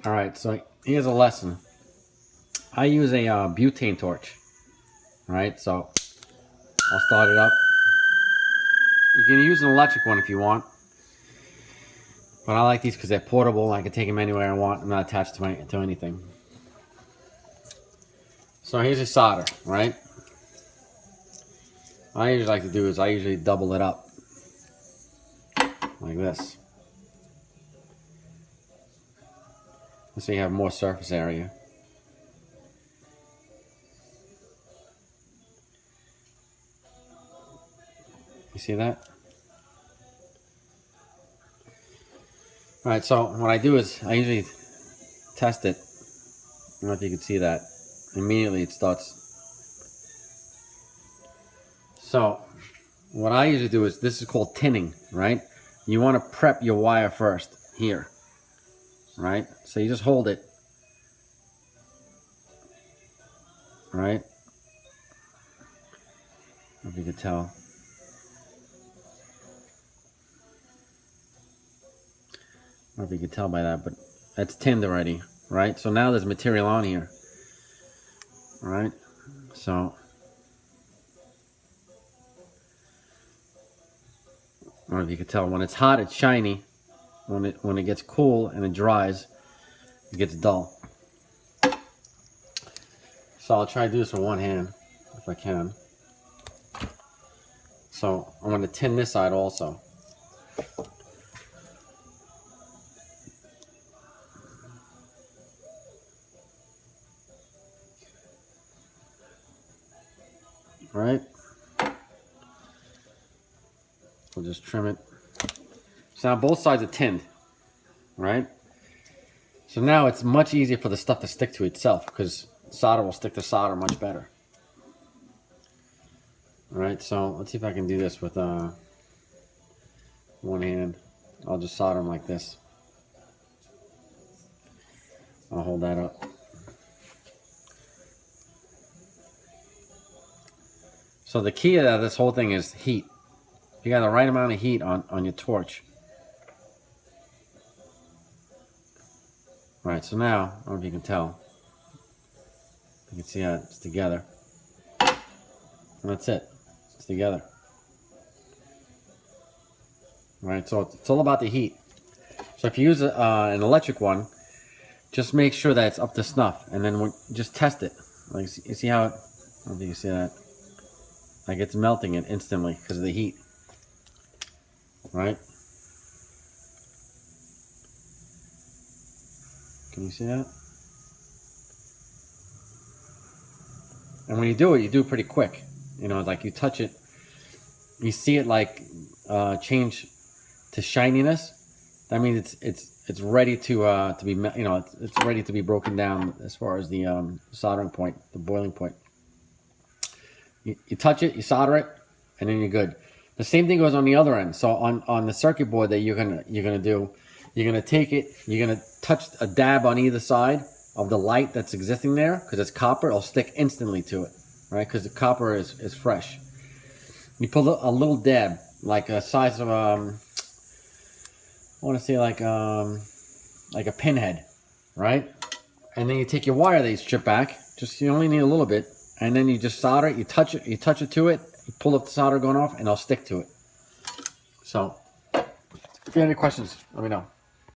Alright, so here's a lesson. I use a butane torch. Alright, so I'll start it up. You can use an electric one if you want. But I like these because they're portable. I can take them anywhere I want. I'm not attached to anything. So here's your solder, right? What I usually like to do is I usually double it up. Like this. So you have more surface area. You see that? Alright, so what I do is I usually test it. I don't know if you can see that. Immediately it starts. So what I usually do is, this is called tinning, right? You want to prep your wire first, here. Right? So you just hold it. Right? If you could tell. I don't know if you could tell by that, but that's tinned already, right? So now there's material on here, right? So I don't know if you could tell. When it's hot, it's shiny. When it gets cool and it dries, it gets dull. So I'll try to do this with one hand if I can. So I'm going to tin this side also. Right? We'll just trim it. So now both sides are tinned, right? So now it's much easier for the stuff to stick to itself because solder will stick to solder much better. Alright, so let's see if I can do this with one hand. I'll just solder them like this. I'll hold that up. So the key to this whole thing is heat. You got the right amount of heat on your torch. Right, so now, I don't know if you can tell. You can see how it's together. And that's it. It's together. Right, so it's all about the heat. So if you use an electric one, just make sure that it's up to snuff. And then just test it. Like, you see how, I don't know if you can see that. Like it's melting it instantly because of the heat. Right? Can you see that? And when you do it pretty quick. You know, like you touch it, you see it like change to shininess. That means it's ready to be, you know, it's ready to be broken down as far as the soldering point, the boiling point. You touch it, you solder it, and then you're good. The same thing goes on the other end. So on the circuit board that you're gonna take it, you're gonna touch a dab on either side of the light that's existing there, because it's copper. It'll stick instantly to it, right? Because the copper is fresh. You put a little dab, like a size of I want to say like a pinhead, right? And then you take your wire that you strip back. Just you only need a little bit. And then you just solder it, you touch it to it, you pull up the solder going off, and it'll stick to it. So, if you have any questions, let me know.